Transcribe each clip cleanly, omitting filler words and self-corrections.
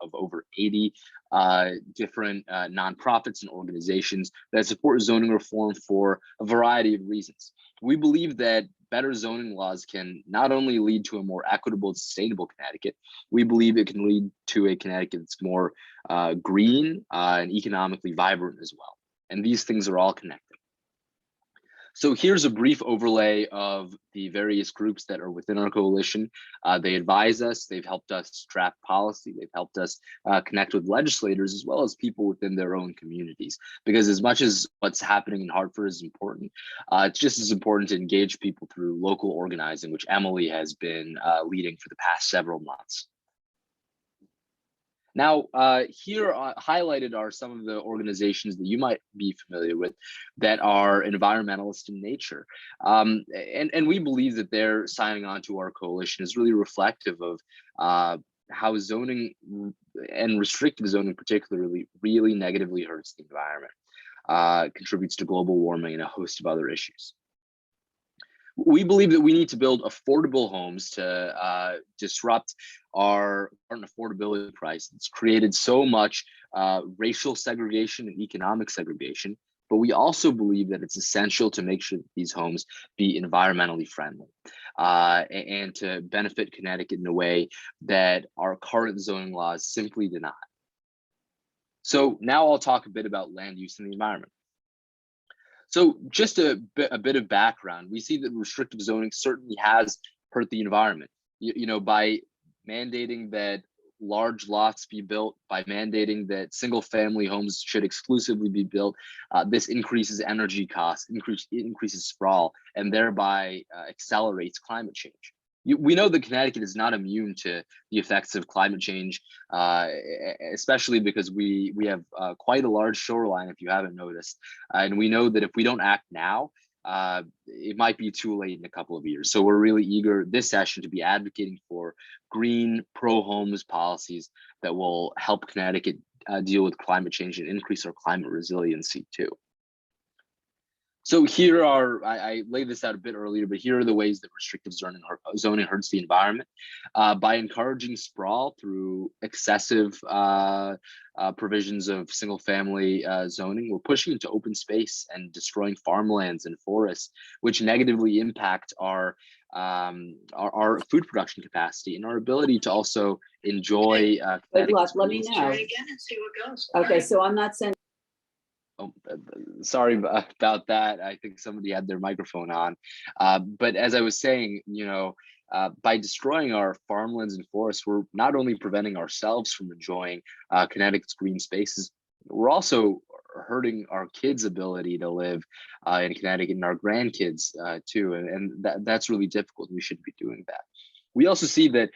of over 80 different nonprofits and organizations that support zoning reform for a variety of reasons. We believe that better zoning laws can not only lead to a more equitable and sustainable Connecticut, we believe it can lead to a Connecticut that's more green and economically vibrant as well. And these things are all connected. So here's a brief overlay of the various groups that are within our coalition. They advise us, they've helped us draft policy, they've helped us connect with legislators as well as people within their own communities. Because as much as what's happening in Hartford is important, it's just as important to engage people through local organizing, which Emily has been leading for the past several months. Now, here highlighted are some of the organizations that you might be familiar with that are environmentalist in nature. And we believe that their signing on to our coalition is really reflective of how zoning and restrictive zoning particularly really negatively hurts the environment, contributes to global warming and a host of other issues. We believe that we need to build affordable homes to disrupt our current affordability price. It's created so much racial segregation and economic segregation, but we also believe that it's essential to make sure that these homes be environmentally friendly and to benefit Connecticut in a way that our current zoning laws simply deny. So now I'll talk a bit about land use and the environment. So just a bit of background, we see that restrictive zoning certainly has hurt the environment. You know, by mandating that large lots be built, by mandating that single family homes should exclusively be built, this increases energy costs, increases sprawl, and thereby accelerates climate change. We know that Connecticut is not immune to the effects of climate change, especially because we have quite a large shoreline, if you haven't noticed. And we know that if we don't act now, it might be too late in a couple of years. So we're really eager this session to be advocating for green pro-homes policies that will help Connecticut deal with climate change and increase our climate resiliency too. So here are, I laid this out a bit earlier, but here are the ways that restrictive zoning hurts the environment. By encouraging sprawl through excessive provisions of single family zoning, we're pushing into open space and destroying farmlands and forests, which negatively impact our food production capacity and our ability to also enjoy. Good luck, let me know. Try it again and see what goes. Okay, so I'm not sending. Oh, sorry about that. I think somebody had their microphone on. But as I was saying, you know, by destroying our farmlands and forests, we're not only preventing ourselves from enjoying Connecticut's green spaces, we're also hurting our kids' ability to live in Connecticut and our grandkids too. And that's really difficult. We shouldn't be doing that. We also see that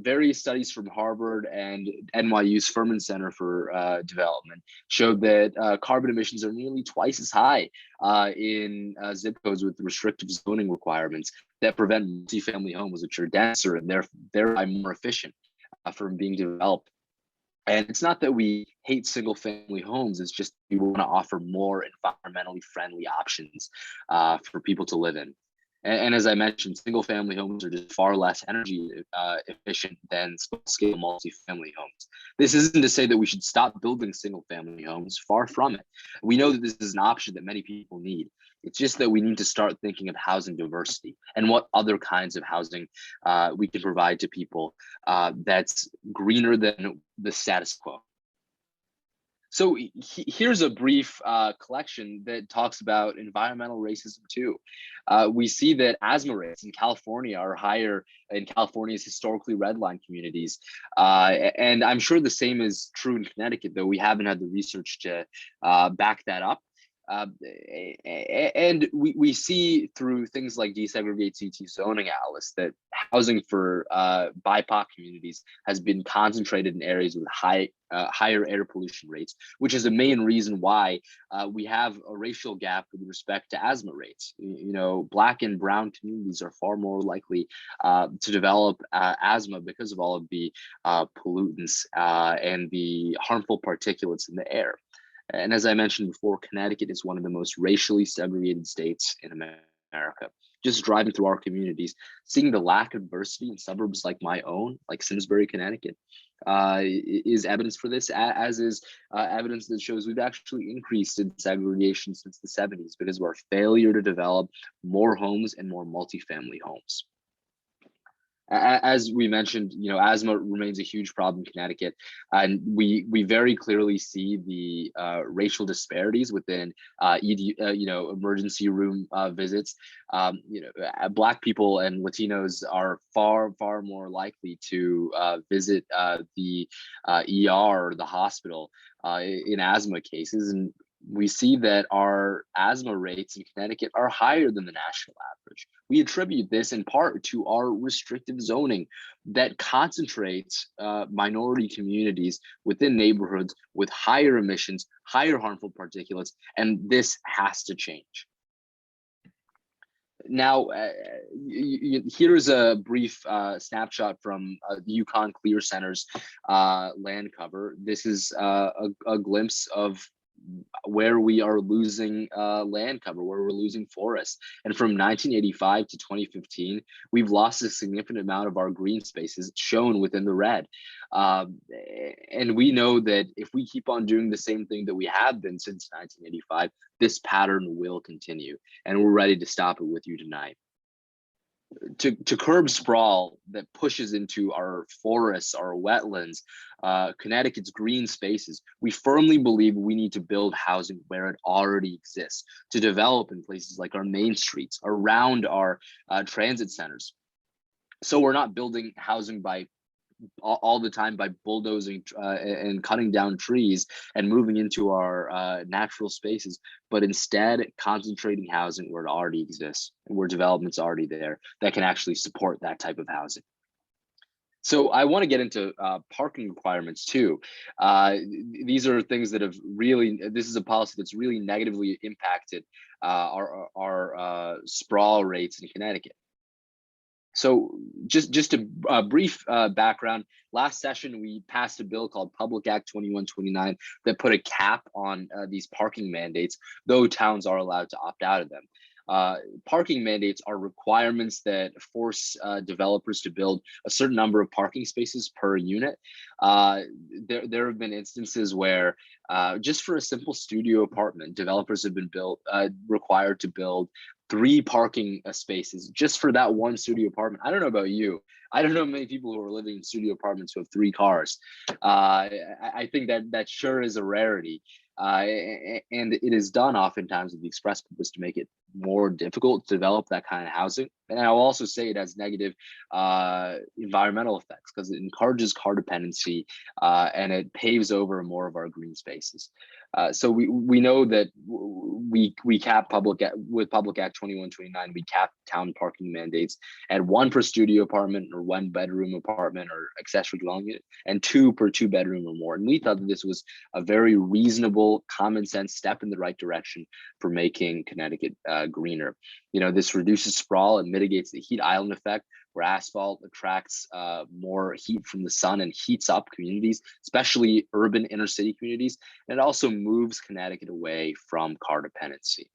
various studies from Harvard and NYU's Furman Center for Development showed that carbon emissions are nearly twice as high in zip codes with restrictive zoning requirements that prevent multifamily homes, which are denser and thereby more efficient from being developed. And it's not that we hate single family homes, it's just we want to offer more environmentally friendly options for people to live in. And as I mentioned, single family homes are just far less energy efficient than small scale multifamily homes. This isn't to say that we should stop building single family homes, far from it. We know that this is an option that many people need. It's just that we need to start thinking of housing diversity and what other kinds of housing we can provide to people that's greener than the status quo. So here's a brief collection that talks about environmental racism too. We see that asthma rates in California are higher in California's historically redline communities. And I'm sure the same is true in Connecticut, though we haven't had the research to back that up. And we see through things like Desegregate CT zoning atlas that housing for BIPOC communities has been concentrated in areas with higher air pollution rates, which is the main reason why we have a racial gap with respect to asthma rates. You know, Black and brown communities are far more likely to develop asthma because of all of the pollutants and the harmful particulates in the air. And as I mentioned before, Connecticut is one of the most racially segregated states in America. just driving through our communities, seeing the lack of diversity in suburbs like my own, like Simsbury, Connecticut, is evidence for this, as is evidence that shows we've actually increased in segregation since the 70s because of our failure to develop more homes and more multifamily homes. As we mentioned, asthma remains a huge problem in Connecticut, and we very clearly see the racial disparities within emergency room visits. Black people and Latinos are far more likely to visit the ER or the hospital in asthma cases, and we see that our asthma rates in Connecticut are higher than the national average. We attribute this in part to our restrictive zoning that concentrates minority communities within neighborhoods with higher emissions, higher harmful particulates, and this has to change. Now, here's a brief snapshot from the Yukon Clear Center's land cover. This is a glimpse of where we are losing land cover, where we're losing forests. And from 1985 to 2015, we've lost a significant amount of our green spaces shown within the red. And we know that if we keep on doing the same thing that we have been since 1985, this pattern will continue. And we're ready to stop it with you tonight. To curb sprawl that pushes into our forests, our wetlands, Connecticut's green spaces, we firmly believe we need to build housing where it already exists, to develop in places like our main streets, around our transit centers. So we're not building housing by all the time by bulldozing and cutting down trees and moving into our natural spaces, but instead concentrating housing where it already exists and where development's already there that can actually support that type of housing. So I want to get into parking requirements too. These are things that have really, this is a policy that's really negatively impacted our sprawl rates in Connecticut. So just a brief background, last session we passed a bill called Public Act 2129 that put a cap on these parking mandates, though towns are allowed to opt out of them. Parking mandates are requirements that force developers to build a certain number of parking spaces per unit. There have been instances where just for a simple studio apartment, developers have been required to build 3 parking spaces just for that one studio apartment. I don't know about you. I don't know many people who are living in studio apartments who have 3 cars. I think that sure is a rarity. And it is done oftentimes with the express purpose to make it more difficult to develop that kind of housing. And I'll also say it has negative environmental effects because it encourages car dependency and it paves over more of our green spaces. So we know that we cap with Public Act 2129, we cap town parking mandates at 1 per studio apartment or 1 bedroom apartment or accessory dwelling unit, and 2 per 2 bedroom or more. And we thought that this was a very reasonable, common sense step in the right direction for making Connecticut greener. This reduces sprawl and mitigates the heat island effect, where asphalt attracts more heat from the sun and heats up communities, especially urban inner city communities. And it also moves Connecticut away from car dependency.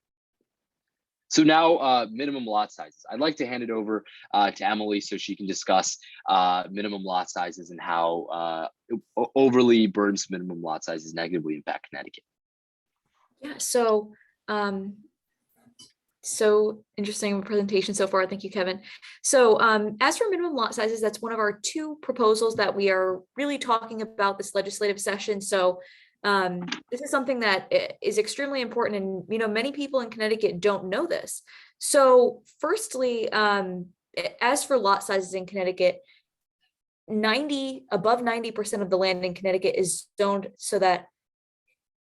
So now minimum lot sizes. I'd like to hand it over to Emily so she can discuss minimum lot sizes and how overly burdensome minimum lot sizes negatively impact Connecticut. Yeah, so interesting presentation so far. Thank you, Kevin. So as for minimum lot sizes, that's one of our 2 proposals that we are really talking about this legislative session. So this is something that is extremely important, and many people in Connecticut don't know this. So firstly, as for lot sizes in Connecticut, above 90% of the land in Connecticut is zoned so that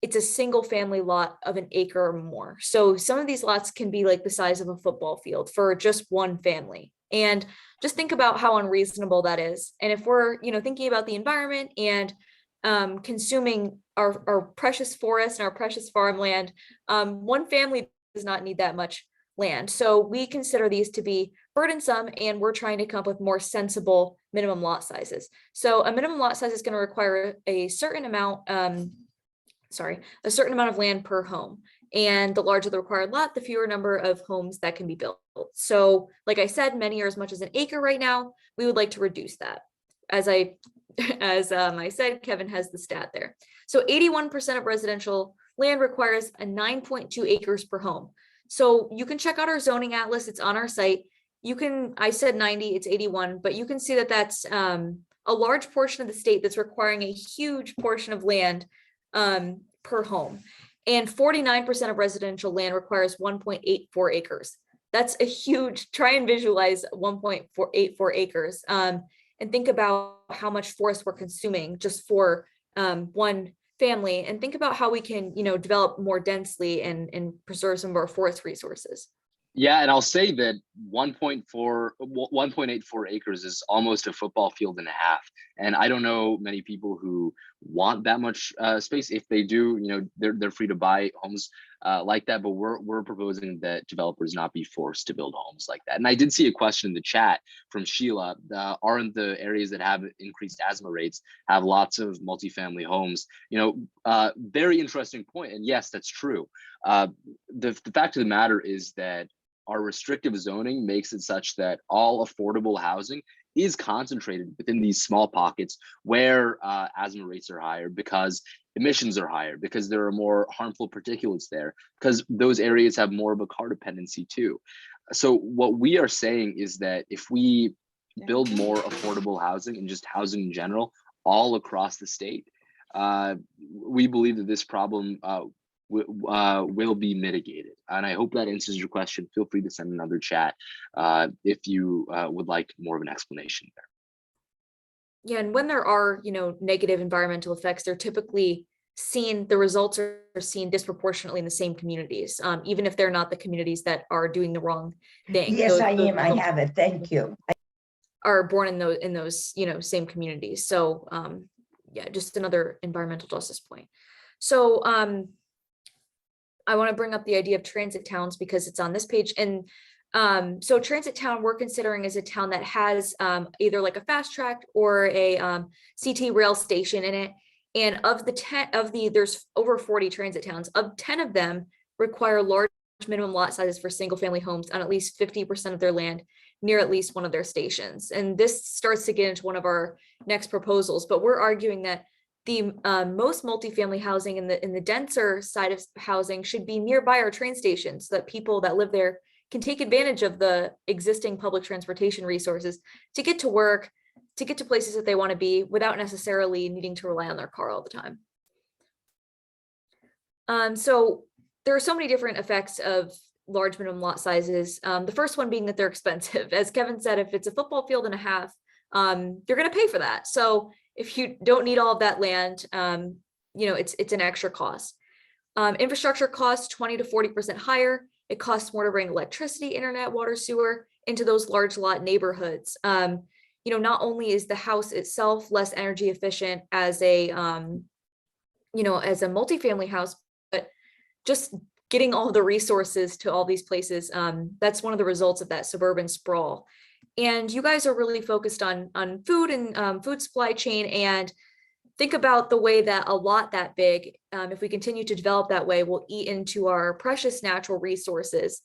it's a single family lot of 1 acre or more. So some of these lots can be like the size of a football field for just one family. And just think about how unreasonable that is. And if we're, thinking about the environment and consuming our precious forests and our precious farmland, one family does not need that much land. So we consider these to be burdensome, and we're trying to come up with more sensible minimum lot sizes. So a minimum lot size is going to require a certain amount of land per home. And the larger the required lot, the fewer number of homes that can be built. So like I said, many are as much as an acre right now. We would like to reduce that. As I said, Kevin has the stat there. So 81% of residential land requires a 9.2 acres per home. So you can check out our zoning atlas. It's on our site. You can, I said 90, it's 81, but you can see that that's a large portion of the state that's requiring a huge portion of land per home. And 49% of residential land requires 1.84 acres. That's a huge, try and visualize 1.84 acres. And think about how much forest we're consuming just for one family, and think about how we can, develop more densely and preserve some of our forest resources. Yeah, and I'll say that 1.84 acres is almost a football field and a half. And I don't know many people who want that much space. If they do, they're free to buy homes like that. But we're proposing that developers not be forced to build homes like that. And I did see a question in the chat from Sheila. Aren't the areas that have increased asthma rates have lots of multifamily homes? Very interesting point. And yes, that's true. The fact of the matter is that our restrictive zoning makes it such that all affordable housing is concentrated within these small pockets where asthma rates are higher, because emissions are higher, because there are more harmful particulates there, because those areas have more of a car dependency too. So what we are saying is that if we build more affordable housing and just housing in general all across the state, we believe that this problem will be mitigated. And I hope that answers your question. Feel free to send another chat if you would like more of an explanation there. Yeah, and when there are, negative environmental effects, they're typically seen, the results are seen disproportionately in the same communities, even if they're not the communities that are doing the wrong thing. Yes, I am. I have it. Thank you. Are born in those, same communities. So yeah, just another environmental justice point. So I want to bring up the idea of transit towns because it's on this page. And so transit town we're considering is a town that has either like a fast track or a CT rail station in it. And there's over 40 transit towns. Of 10 of them require large minimum lot sizes for single family homes on at least 50% of their land near at least one of their stations. And this starts to get into one of our next proposals, but we're arguing that the most multifamily housing in the denser side of housing should be nearby our train stations so that people that live there can take advantage of the existing public transportation resources to get to work, to get to places that they want to be without necessarily needing to rely on their car all the time. So there are so many different effects of large minimum lot sizes. The first one being that they're expensive. As Kevin said, if it's a football field and a half, you're going to pay for that. So if you don't need all of that land, it's an extra cost. Infrastructure costs 20 to 40% higher. It costs more to bring electricity, internet, water, sewer into those large lot neighborhoods. Not only is the house itself less energy efficient as a multifamily house, but just getting all the resources to all these places, that's one of the results of that suburban sprawl. And you guys are really focused on food and food supply chain, and think about the way that a lot that big, if we continue to develop that way, will eat into our precious natural resources.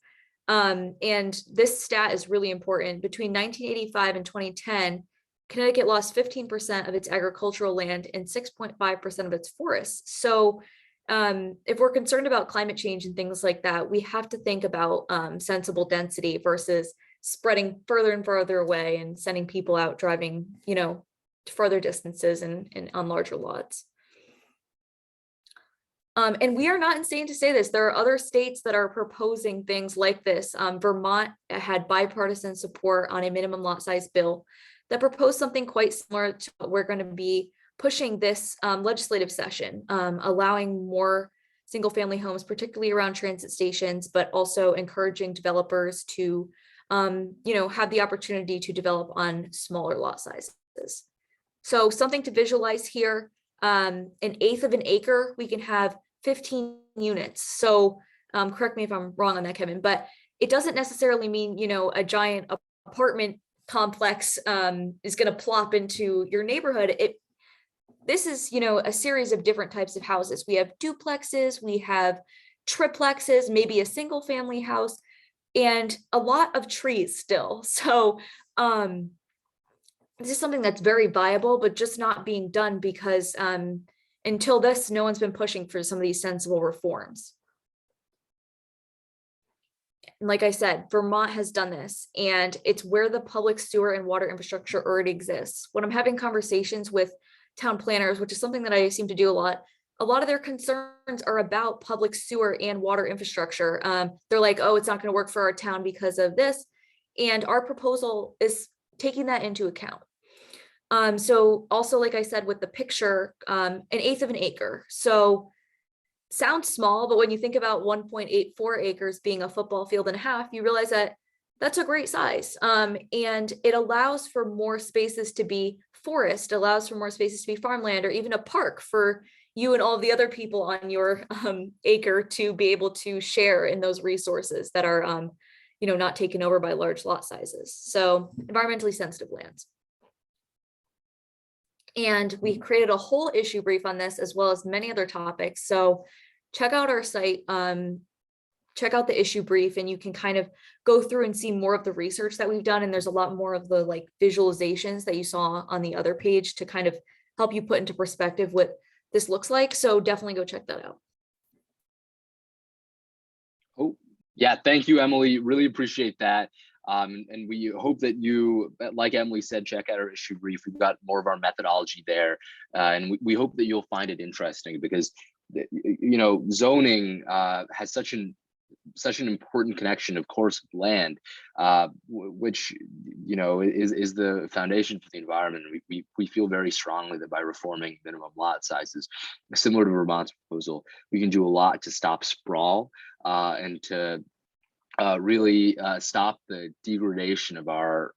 And this stat is really important. Between 1985 and 2010, Connecticut lost 15% of its agricultural land and 6.5% of its forests. So if we're concerned about climate change and things like that, we have to think about sensible density versus spreading further and further away and sending people out driving, further distances and on larger lots. And we are not insane to say this. There are other states that are proposing things like this. Vermont had bipartisan support on a minimum lot size bill that proposed something quite similar to what we're going to be pushing this legislative session, allowing more single family homes, particularly around transit stations, but also encouraging developers to have the opportunity to develop on smaller lot sizes. So something to visualize here, an eighth of an acre, we can have 15 units. So correct me if I'm wrong on that, Kevin, but it doesn't necessarily mean, a giant apartment complex is going to plop into your neighborhood. This is, a series of different types of houses. We have duplexes, we have triplexes, maybe a single family house, and a lot of trees still. So this is something that's very viable, but just not being done because until this, no one's been pushing for some of these sensible reforms. And like I said, Vermont has done this, and it's where the public sewer and water infrastructure already exists. When I'm having conversations with town planners, which is something that I seem to do a lot of their concerns are about public sewer and water infrastructure. They're like, oh, it's not going to work for our town because of this. And our proposal is taking that into account. So also, like I said, with the picture, 1/8 of an acre. So sounds small, but when you think about 1.84 acres being a football field and a half, you realize that that's a great size. And it allows for more spaces to be forest, allows for more spaces to be farmland, or even a park for you and all of the other people on your acre to be able to share in those resources that are, not taken over by large lot sizes. So environmentally sensitive lands. And we created a whole issue brief on this, as well as many other topics. So check out our site, check out the issue brief, and you can kind of go through and see more of the research that we've done. And there's a lot more of the like visualizations that you saw on the other page to kind of help you put into perspective what this looks like. So definitely go check that out. Oh, yeah. Thank you, Emily. Really appreciate that. And we hope that you, like Emily said, check out our issue brief. We've got more of our methodology there. And we hope that you'll find it interesting because, zoning has such an important connection, of course, with land, which, is the foundation for the environment. We feel very strongly that by reforming minimum lot sizes, similar to Vermont's proposal, we can do a lot to stop sprawl and to really stop the degradation of our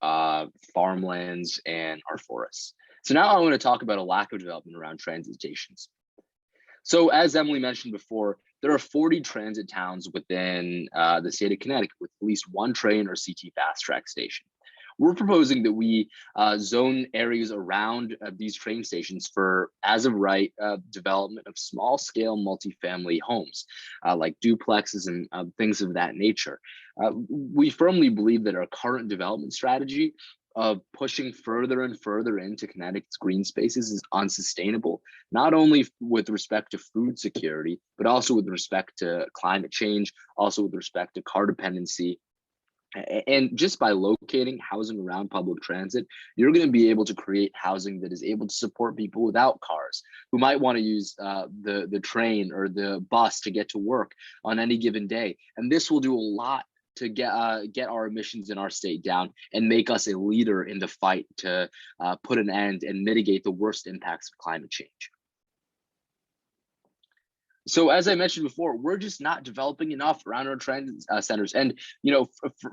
farmlands and our forests. So now I want to talk about a lack of development around transit stations. So as Emily mentioned before, there are 40 transit towns within the state of Connecticut with at least one train or CT fast track station. We're proposing that we zone areas around these train stations for, as of right, development of small scale multifamily homes, like duplexes and things of that nature. We firmly believe that our current development strategy of pushing further and further into Connecticut's green spaces is unsustainable, not only with respect to food security, but also with respect to climate change, also with respect to car dependency. And just by locating housing around public transit, you're going to be able to create housing that is able to support people without cars who might want to use the train or the bus to get to work on any given day. And this will do a lot to get our emissions in our state down and make us a leader in the fight to put an end and mitigate the worst impacts of climate change. So as I mentioned before, we're just not developing enough around our transit centers. And,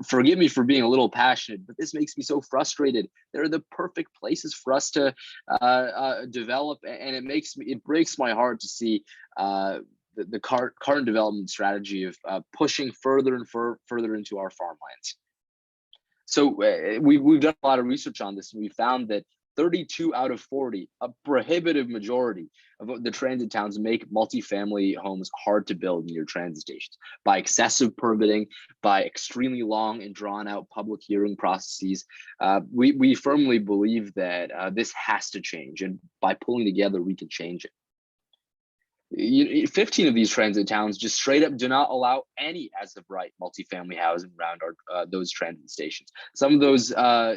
forgive me for being a little passionate, but this makes me so frustrated. They're the perfect places for us to develop. And it breaks my heart to see the current development strategy of pushing further and further into our farmlands. So we've done a lot of research on this, and we found that 32 out of 40, a prohibitive majority of the transit towns, make multifamily homes hard to build near transit stations by excessive permitting, by extremely long and drawn out public hearing processes. We firmly believe that this has to change, and by pulling together, we can change it. 15 of these transit towns just straight up do not allow any as of right multifamily housing around those transit stations. Some of those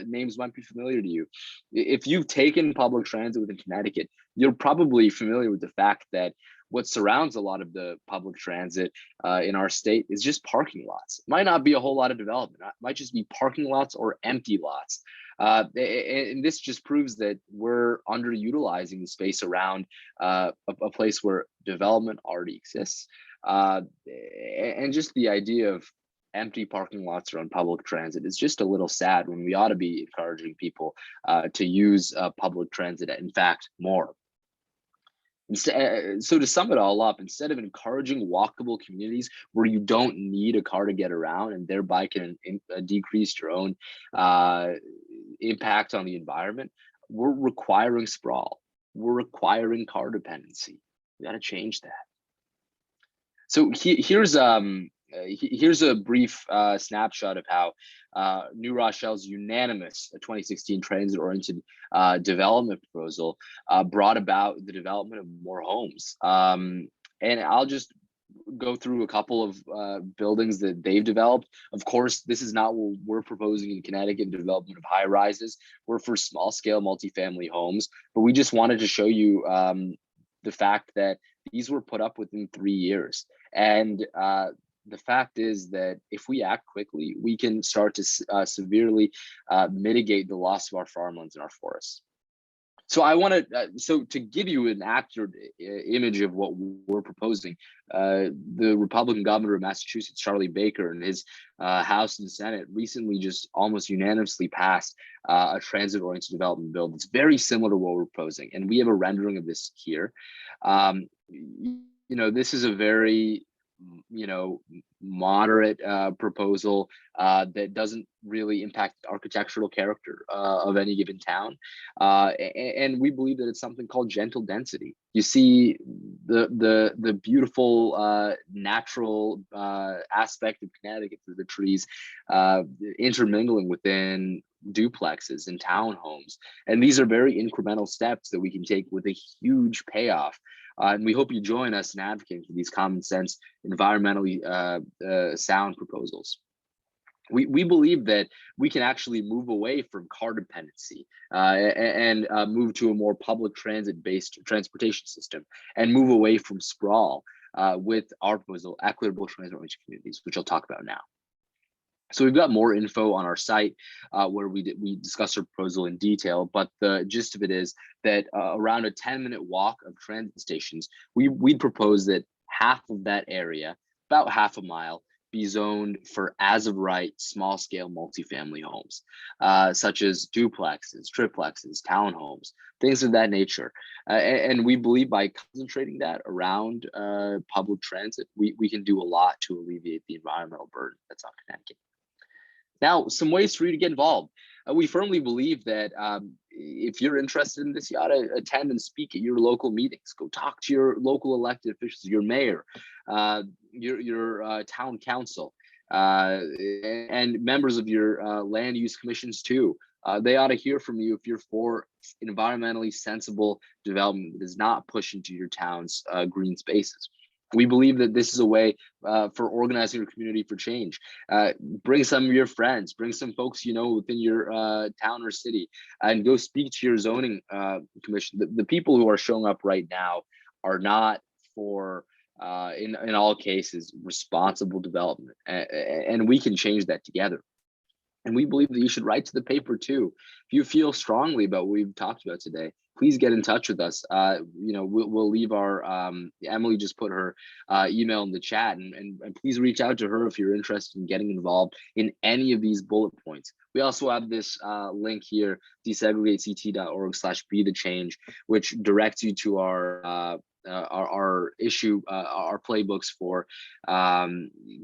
names might be familiar to you. If you've taken public transit within Connecticut, you're probably familiar with the fact that what surrounds a lot of the public transit in our state is just parking lots. It might not be a whole lot of development. It might just be parking lots or empty lots. And this just proves that we're underutilizing the space around a place where development already exists. And just the idea of empty parking lots around public transit is just a little sad when we ought to be encouraging people to use public transit, in fact, more. So to sum it all up, instead of encouraging walkable communities where you don't need a car to get around and thereby can decrease your own impact on the environment, we're requiring sprawl. We're requiring car dependency. We got to change that. So here's a brief snapshot of how New Rochelle's unanimous 2016 transit-oriented development proposal brought about the development of more homes. And I'll just go through a couple of buildings that they've developed. Of course, this is not what we're proposing in Connecticut, development of high rises. We're for small scale multifamily homes, but we just wanted to show you the fact that these were put up within 3 years. And the fact is that if we act quickly, we can start to severely mitigate the loss of our farmlands and our forests. So I want to, to give you an accurate image of what we're proposing, the Republican governor of Massachusetts, Charlie Baker, and his House and Senate recently just almost unanimously passed a transit-oriented development bill that's very similar to what we're proposing. And we have a rendering of this here. This is a very, moderate proposal that doesn't really impact the architectural character of any given town. And we believe that it's something called gentle density. You see the beautiful natural aspect of Connecticut through the trees intermingling within duplexes and townhomes. And these are very incremental steps that we can take with a huge payoff. And we hope you join us in advocating for these common sense, environmentally sound proposals. We believe that we can actually move away from car dependency and move to a more public transit-based transportation system and move away from sprawl with our proposal, equitable transit-oriented communities, which I'll talk about now. So we've got more info on our site where we discuss our proposal in detail, but the gist of it is that around a 10-minute walk of transit stations, we'd propose that half of that area, about half a mile, be zoned for as of right small scale multifamily homes, such as duplexes, triplexes, townhomes, things of that nature. And we believe by concentrating that around public transit, we can do a lot to alleviate the environmental burden that's on Connecticut. Now, some ways for you to get involved. We firmly believe that if you're interested in this, you ought to attend and speak at your local meetings. Go talk to your local elected officials, your mayor, your town council, and members of your land use commissions too. They ought to hear from you if you're for environmentally sensible development that does not push into your town's green spaces. We believe that this is a way for organizing your community for change. Bring some of your friends, bring some folks within your town or city, and go speak to your zoning commission. The people who are showing up right now are not for, in all cases, responsible development, and we can change that together. And we believe that you should write to the paper too. If you feel strongly about what we've talked about today, please get in touch with us. We'll leave our, Emily just put her email in the chat, and please reach out to her if you're interested in getting involved in any of these bullet points. We also have this link here, desegregate.ct.org/be-the-change, which directs you to our playbooks for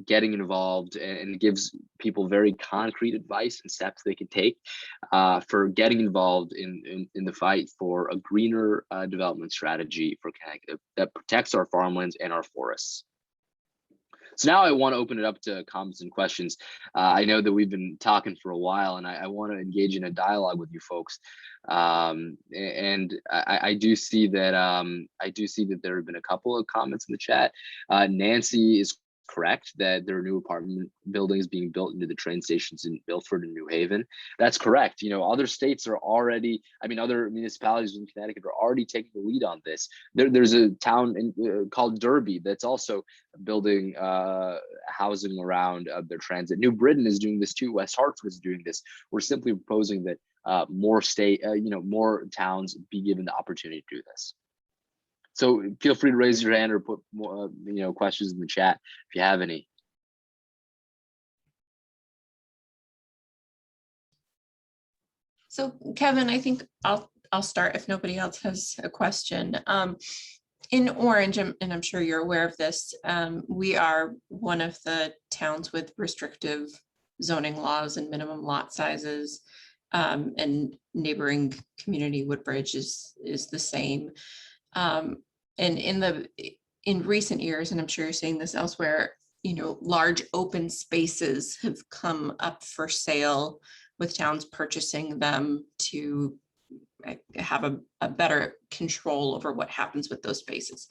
getting involved, and gives people very concrete advice and steps they can take for getting involved in the fight for a greener development strategy for Connecticut that protects our farmlands and our forests. So now I want to open it up to comments and questions. I know that we've been talking for a while, and I want to engage in a dialogue with you folks. And I do see that there have been a couple of comments in the chat. Nancy is correct that there are new apartment buildings being built into the train stations in Milford and New Haven. That's correct. Other states are already, other municipalities in Connecticut are already taking the lead on this. There's a town called Derby that's also building housing around their transit. New Britain is doing this too. West Hartford is doing this. We're simply proposing that more towns be given the opportunity to do this. So feel free to raise your hand or put more, questions in the chat if you have any. So Kevin, I think I'll start if nobody else has a question. In Orange, and I'm sure you're aware of this, we are one of the towns with restrictive zoning laws and minimum lot sizes, and neighboring community Woodbridge is the same. And in in recent years, and I'm sure you're seeing this elsewhere, large open spaces have come up for sale with towns purchasing them to have a better control over what happens with those spaces.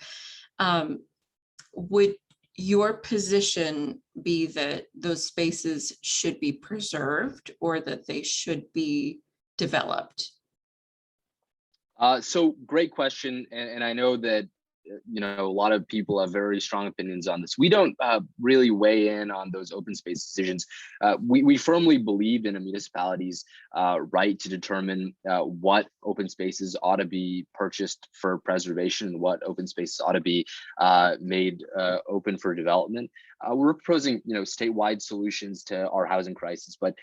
Would your position be that those spaces should be preserved or that they should be developed? So great question, and I know that a lot of people have very strong opinions on this. We don't really weigh in on those open space decisions. We firmly believe in a municipality's right to determine what open spaces ought to be purchased for preservation and what open spaces ought to be made open for development. We're proposing statewide solutions to our housing crisis, but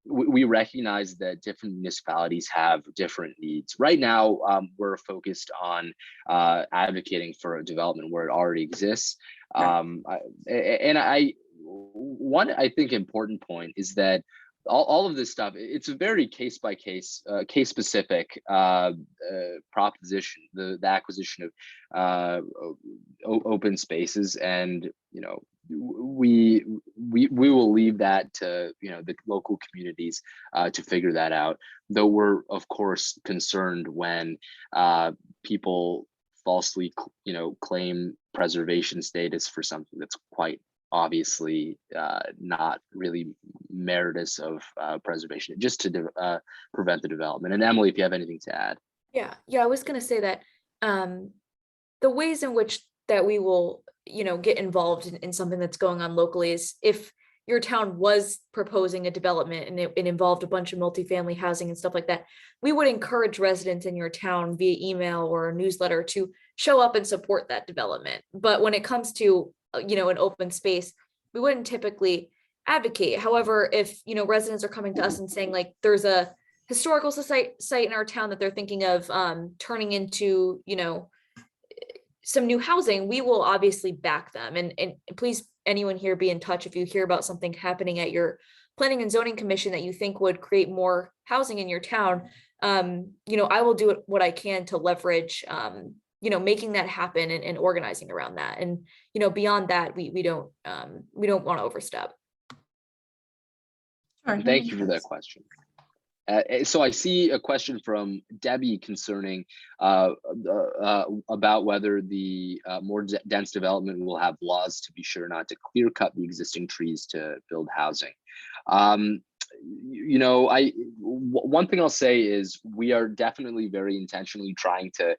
we recognize that different municipalities have different needs. Right now, we're focused on advocating for a development where it already exists. One, I think, important point is that all of this stuff, it's a very case by case, case specific proposition, the acquisition of open spaces, and we will leave that to the local communities to figure that out, though we're of course concerned when people falsely claim preservation status for something that's quite obviously not really meritorious of preservation, just to prevent the development. And Emily, if you have anything to add. Yeah, I was going to say that the ways in which that we will get involved in something that's going on locally is if your town was proposing a development and it involved a bunch of multifamily housing and stuff like that, we would encourage residents in your town via email or a newsletter to show up and support that development. But when it comes to an open space, we wouldn't typically advocate. However, if residents are coming to us and saying like there's a historical site in our town that they're thinking of turning into some new housing, we will obviously back them. And please, anyone here, be in touch if you hear about something happening at your planning and zoning commission that you think would create more housing in your town. I will do what I can to leverage making that happen and organizing around that. And beyond that, we don't want to overstep. Thank you for that question. So I see a question from Debbie concerning about whether the more dense development will have laws to be sure not to clear cut the existing trees to build housing. One thing I'll say is we are definitely very intentionally trying to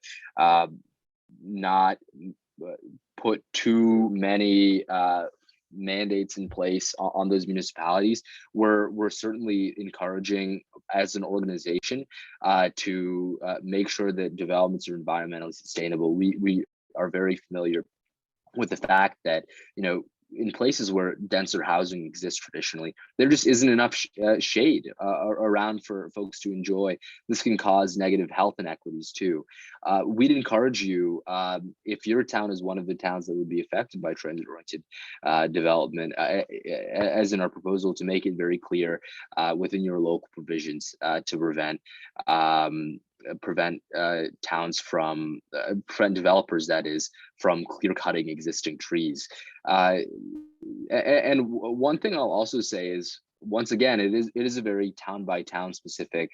not put too many mandates in place on those municipalities. We're certainly encouraging as an organization to make sure that developments are environmentally sustainable. We are very familiar with the fact that in places where denser housing exists traditionally, there just isn't enough shade around for folks to enjoy. This can cause negative health inequities too. We'd encourage you, if your town is one of the towns that would be affected by transit-oriented development, as in our proposal, to make it very clear within your local provisions to prevent developers, that is, from clear cutting existing trees. And one thing I'll also say is, once again, it is a very town by town specific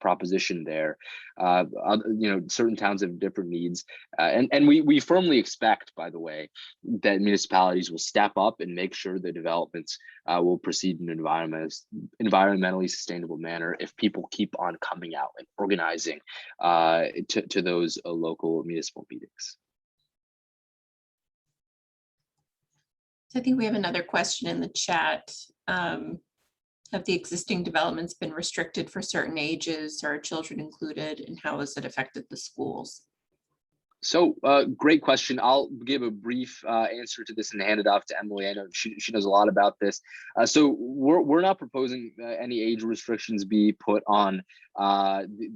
proposition there. Certain towns have different needs, and we firmly expect, by the way, that municipalities will step up and make sure the developments will proceed in an environmentally sustainable manner if people keep on coming out and organizing to those local municipal meetings. I think we have another question in the chat. Have the existing developments been restricted for certain ages? Are children included, and how has it affected the schools? So great question. I'll give a brief answer to this and hand it off to Emily. I know she knows a lot about this. So we're not proposing any age restrictions be put on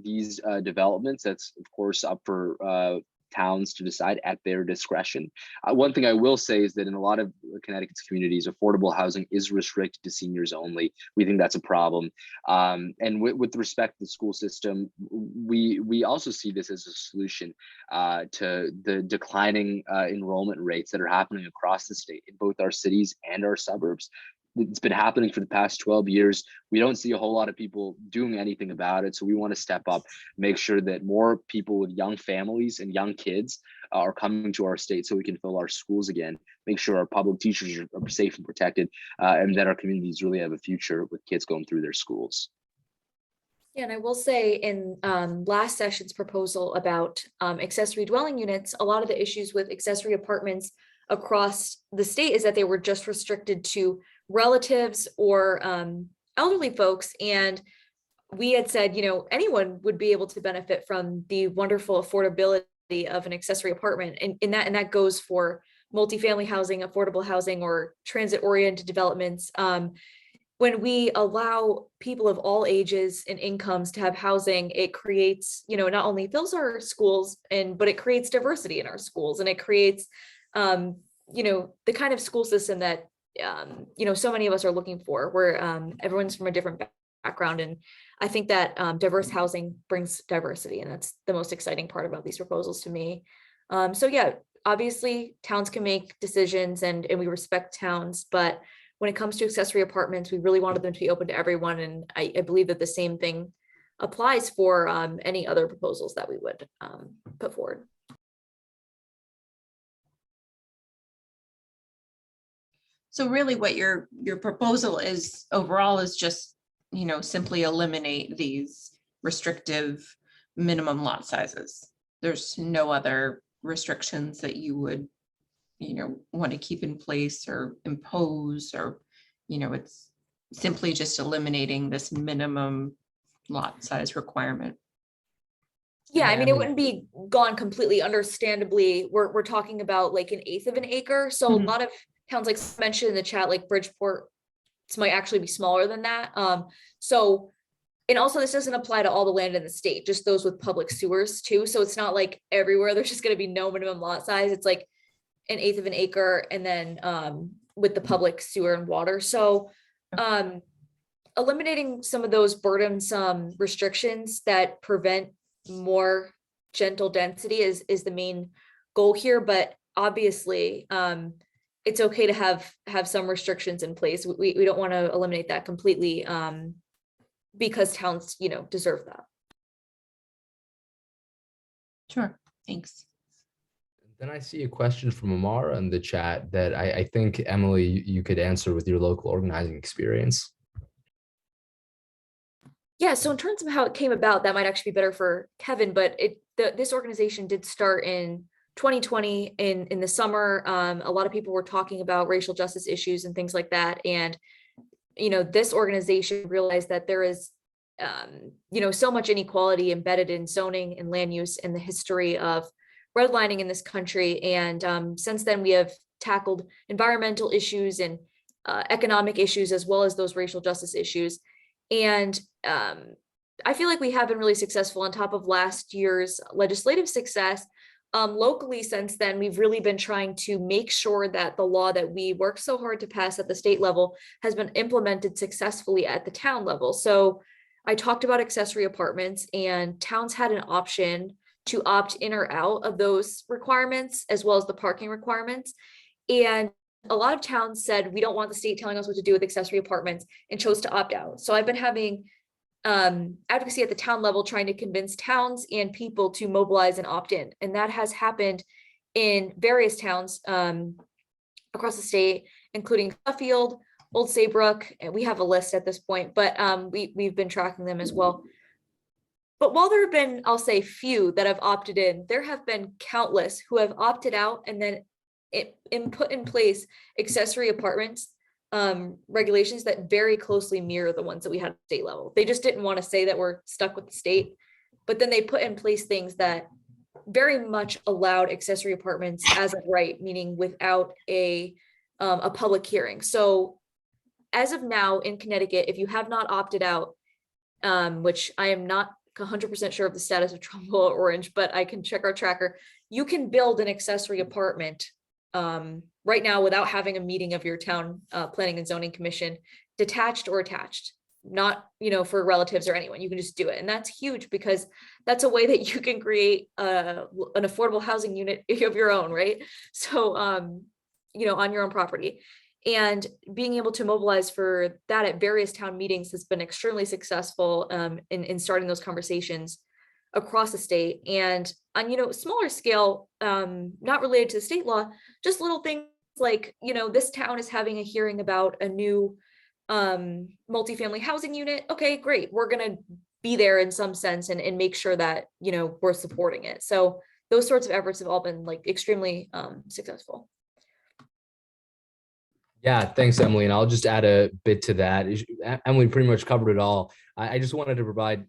these developments. That's of course up for towns to decide at their discretion. One thing I will say is that in a lot of Connecticut's communities, affordable housing is restricted to seniors only. We think that's a problem. And with respect to the school system, we also see this as a solution to the declining enrollment rates that are happening across the state in both our cities and our suburbs. It's been happening for the past 12 years. We don't see a whole lot of people doing anything about it. So we want to step up, make sure that more people with young families and young kids are coming to our state so we can fill our schools again, make sure our public teachers are safe and protected, and that our communities really have a future with kids going through their schools. Yeah, and I will say in last session's proposal about accessory dwelling units, a lot of the issues with accessory apartments across the state is that they were just restricted to relatives or elderly folks. And we had said, anyone would be able to benefit from the wonderful affordability of an accessory apartment. And that goes for multifamily housing, affordable housing, or transit-oriented developments. When we allow people of all ages and incomes to have housing, it creates, not only fills our schools but it creates diversity in our schools, and it creates, the kind of school system that, so many of us are looking for, where everyone's from a different background. And I think that diverse housing brings diversity, and that's the most exciting part about these proposals to me. So yeah, obviously towns can make decisions and we respect towns, but when it comes to accessory apartments, we really wanted them to be open to everyone. And I believe that the same thing applies for any other proposals that we would put forward. So really what your proposal is overall is just, simply eliminate these restrictive minimum lot sizes. There's no other restrictions that you would want to keep in place or impose, or it's simply just eliminating this minimum lot size requirement. Yeah, I mean, it wouldn't be gone completely. Understandably, we're talking about like 1/8 of an acre. So a lot of towns, like mentioned in the chat, like Bridgeport, might actually be smaller than that. And also this doesn't apply to all the land in the state, just those with public sewers too. So it's not like everywhere there's just going to be no minimum lot size. It's like 1/8 of an acre, and then with the public sewer and water. So eliminating some of those burdensome restrictions that prevent more gentle density is the main goal here. But obviously it's okay to have some restrictions in place. We don't want to eliminate that completely because towns deserve that. Sure, thanks. Then I see a question from Amara in the chat that I think, Emily, you could answer with your local organizing experience. Yeah, so in terms of how it came about, that might actually be better for Kevin, but this organization did start in 2020 in the summer. A lot of people were talking about racial justice issues and things like that. And, this organization realized that there is, so much inequality embedded in zoning and land use and the history of redlining in this country. And since then, we have tackled environmental issues and economic issues, as well as those racial justice issues. And I feel like we have been really successful on top of last year's legislative success. Locally, since then, we've really been trying to make sure that the law that we worked so hard to pass at the state level has been implemented successfully at the town level. So I talked about accessory apartments, and towns had an option to opt in or out of those requirements, as well as the parking requirements. And a lot of towns said, we don't want the state telling us what to do with accessory apartments, and chose to opt out. So I've been having advocacy at the town level, trying to convince towns and people to mobilize and opt in. And that has happened in various towns across the state, including Fairfield, Old Saybrook, and we have a list at this point, but we've been tracking them as well. But while there have been, I'll say, few that have opted in, there have been countless who have opted out and then put in place accessory apartments regulations that very closely mirror the ones that we had at the state level. They just didn't want to say that we're stuck with the state, but then they put in place things that very much allowed accessory apartments as of right, meaning without a public hearing. So as of now in Connecticut, if you have not opted out, which I am not 100% sure of the status of Trumbull or Orange, but I can check our tracker. you can build an accessory apartment right now without having a meeting of your town planning and zoning commission, detached or attached, not, for relatives or anyone. You can just do it. And that's huge, because that's a way that you can create an affordable housing unit of your own, right? So, on your own property. And being able to mobilize for that at various town meetings has been extremely successful in starting those conversations across the state. And on, smaller scale, not related to the state law, just little things like, this town is having a hearing about a new multifamily housing unit. Okay, great. We're going to be there in some sense and make sure that, we're supporting it. So those sorts of efforts have all been like extremely successful. Yeah, thanks, Emily. And I'll just add a bit to that. Emily pretty much covered it all. I just wanted to provide,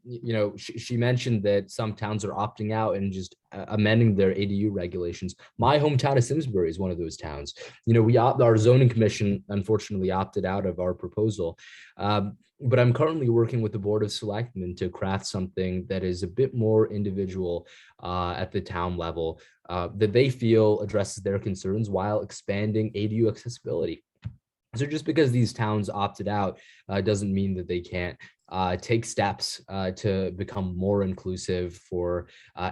she mentioned that some towns are opting out and just amending their ADU regulations. My hometown of Simsbury is one of those towns. Our zoning commission unfortunately opted out of our proposal. But I'm currently working with the Board of Selectmen to craft something that is a bit more individual at the town level that they feel addresses their concerns while expanding ADU accessibility. So just because these towns opted out doesn't mean that they can't take steps to become more inclusive for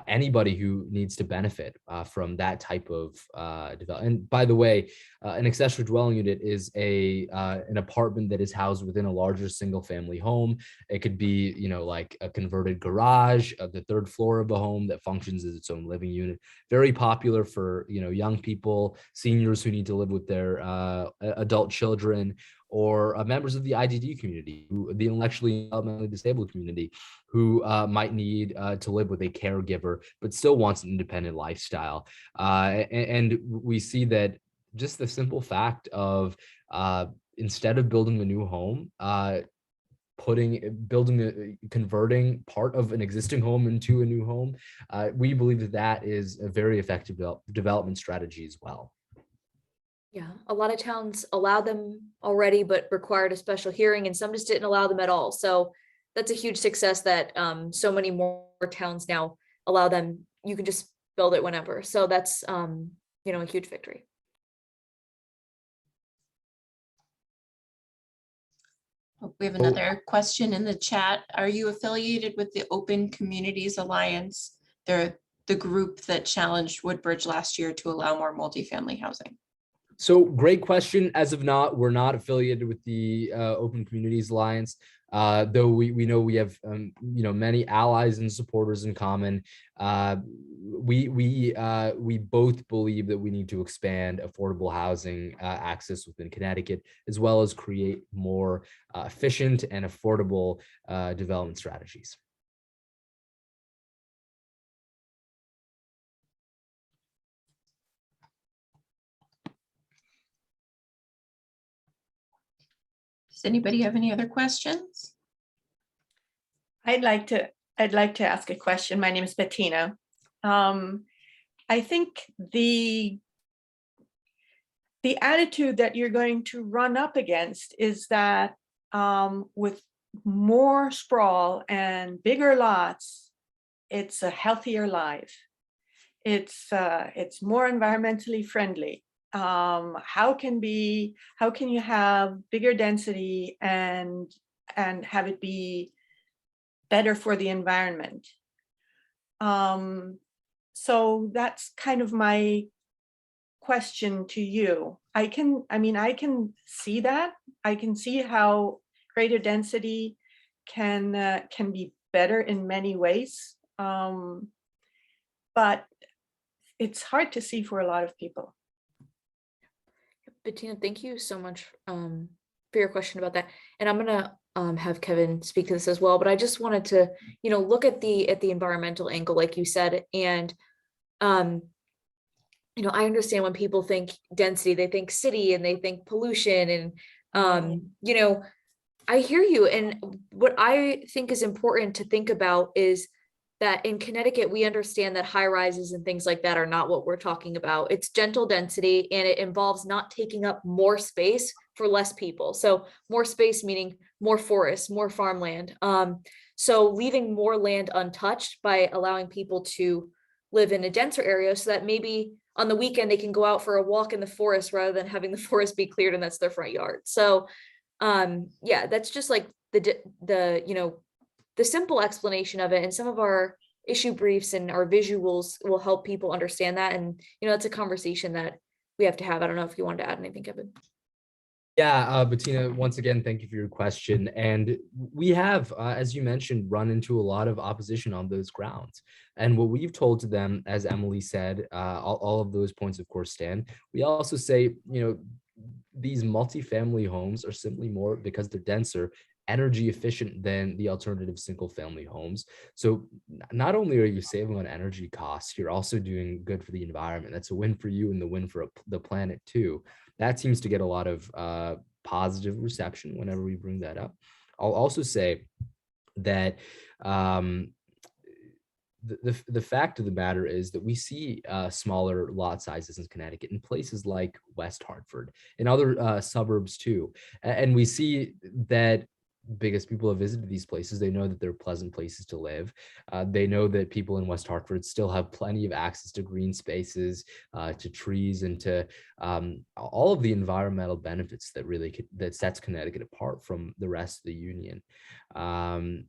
anybody who needs to benefit from that type of development. And by the way, an accessory dwelling unit is an apartment that is housed within a larger single family home. It could be, like a converted garage, the third floor of a home that functions as its own living unit. Very popular for, young people, seniors who need to live with their adult children, or members of the IDD community, the intellectually developmentally disabled community, who might need to live with a caregiver, but still wants an independent lifestyle. And we see that just the simple fact of instead of building a new home, converting part of an existing home into a new home, we believe that is a very effective development strategy as well. Yeah, a lot of towns allow them already, but required a special hearing, and some just didn't allow them at all. So that's a huge success that so many more towns now allow them. You can just build it whenever. So that's a huge victory. We have another question in the chat. Are you affiliated with the Open Communities Alliance? They're the group that challenged Woodbridge last year to allow more multifamily housing. So great question. As of now, we're not affiliated with the Open Communities Alliance, though we know we have many allies and supporters in common. We both believe that we need to expand affordable housing access within Connecticut, as well as create more efficient and affordable development strategies. Does anybody have any other questions? I'd like to ask a question. My name is Bettina. I think the attitude that you're going to run up against is that with more sprawl and bigger lots, it's a healthier life. It's more environmentally friendly. How can you have bigger density and have it be better for the environment? So that's kind of my question to you. I can see that. I can see how greater density can be better in many ways. But it's hard to see for a lot of people. Bettina, thank you so much for your question about that. And I'm gonna have Kevin speak to this as well. But I just wanted to, look at the environmental angle, like you said, and I understand when people think density, they think city and they think pollution, and I hear you. And what I think is important to think about is that in Connecticut, we understand that high rises and things like that are not what we're talking about. It's gentle density, and it involves not taking up more space for less people. So more space meaning more forests, more farmland. So leaving more land untouched by allowing people to live in a denser area, so that maybe on the weekend they can go out for a walk in the forest rather than having the forest be cleared and that's their front yard. So yeah, that's just like the you know, the simple explanation of it, and some of our issue briefs and our visuals will help people understand that. And you know, it's a conversation that we have to have. I don't know if you wanted to add anything, Kevin. Yeah, Bettina, once again, thank you for your question. And we have, as you mentioned, run into a lot of opposition on those grounds. And what we've told to them, as Emily said, all of those points, of course, stand. We also say, you know, these multifamily homes are simply more, because they're denser, energy efficient than the alternative single family homes. So not only are you saving on energy costs, you're also doing good for the environment. That's a win for you and the win for the planet too. That seems to get a lot of positive reception whenever we bring that up. I'll also say that the fact of the matter is that we see smaller lot sizes in Connecticut in places like West Hartford and other suburbs too. And we see that because people have visited these places, they know that they're pleasant places to live. They know that people in West Hartford still have plenty of access to green spaces, to trees, and to all of the environmental benefits that really that sets Connecticut apart from the rest of the union. And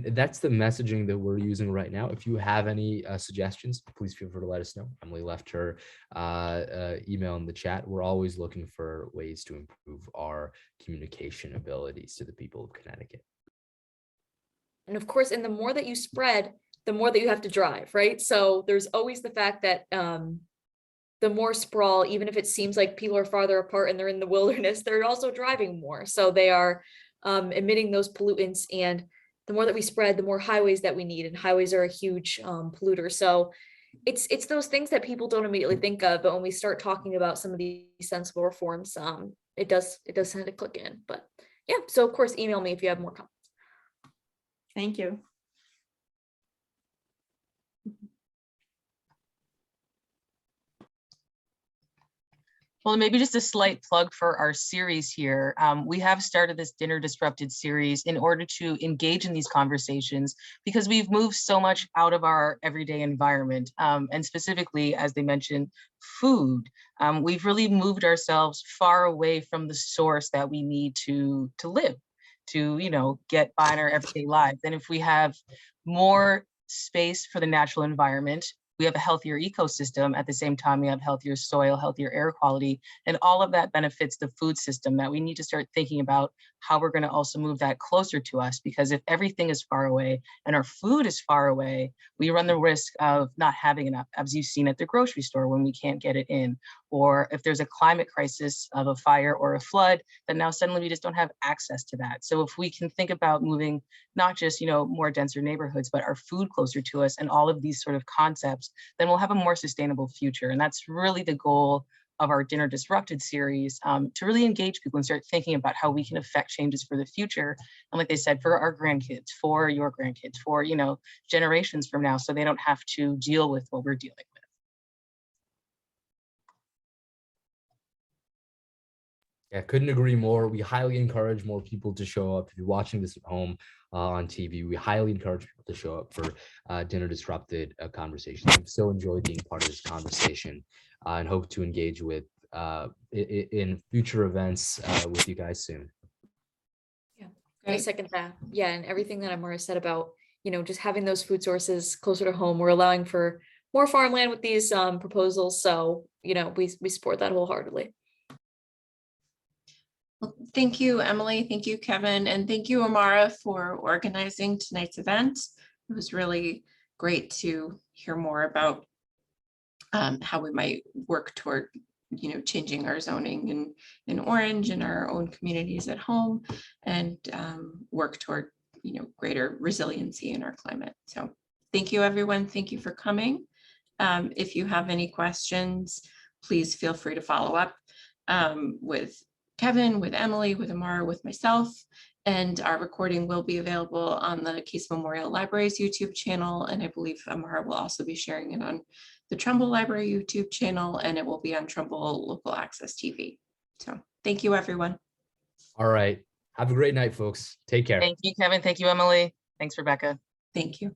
that's the messaging that we're using right now. If you have any suggestions, please feel free to let us know. Emily left her email in the chat. We're always looking for ways to improve our communication abilities to the people of Connecticut. And of course, and the more that you spread, the more that you have to drive, right? So there's always the fact that the more sprawl, even if it seems like people are farther apart and they're in the wilderness, they're also driving more. So they are emitting those pollutants. And the more that we spread, the more highways that we need. And highways are a huge polluter. So it's those things that people don't immediately think of. But when we start talking about some of these sensible reforms, it does tend to click in. But yeah, so of course, email me if you have more comments. Thank you. Well, maybe just a slight plug for our series here. We have started this Dinner Disrupted series in order to engage in these conversations, because we've moved so much out of our everyday environment. And specifically, as they mentioned, food. We've really moved ourselves far away from the source that we need to live, to, you know, get by in our everyday lives. And if we have more space for the natural environment, we have a healthier ecosystem. At the same time, we have healthier soil, healthier air quality, and all of that benefits the food system. That we need to start thinking about how we're going to also move that closer to us, because if everything is far away and our food is far away, we run the risk of not having enough, as you've seen at the grocery store when we can't get it in, or if there's a climate crisis of a fire or a flood, then now suddenly we just don't have access to that. So if we can think about moving not just, you know, more denser neighborhoods, but our food closer to us and all of these sort of concepts, then we'll have a more sustainable future. And that's really the goal of our Dinner Disrupted series, to really engage people and start thinking about how we can affect changes for the future. And like they said, for our grandkids, for your grandkids, for, you know, generations from now, so they don't have to deal with what we're dealing with. Yeah, couldn't agree more. We highly encourage more people to show up. If you're watching this at home on TV, we highly encourage people to show up for Dinner Disrupted conversations. I've so enjoyed being part of this conversation and hope to engage with in future events with you guys soon. Yeah, I second that. Yeah, and everything that Amara said about, you know, just having those food sources closer to home. We're allowing for more farmland with these proposals. So, you know, we support that wholeheartedly. Well, thank you, Emily. Thank you, Kevin. And thank you, Amara, for organizing tonight's event. It was really great to hear more about how we might work toward, you know, changing our zoning in Orange and our own communities at home, and work toward, you know, greater resiliency in our climate. So thank you, everyone. Thank you for coming. If you have any questions, please feel free to follow up with Kevin, with Emily, with Amara, with myself, and our recording will be available on the Case Memorial Library's YouTube channel, and I believe Amara will also be sharing it on the Trumbull Library YouTube channel, and it will be on Trumbull Local Access TV. So thank you, everyone. All right. Have a great night, folks. Take care. Thank you, Kevin. Thank you, Emily. Thanks, Rebecca. Thank you.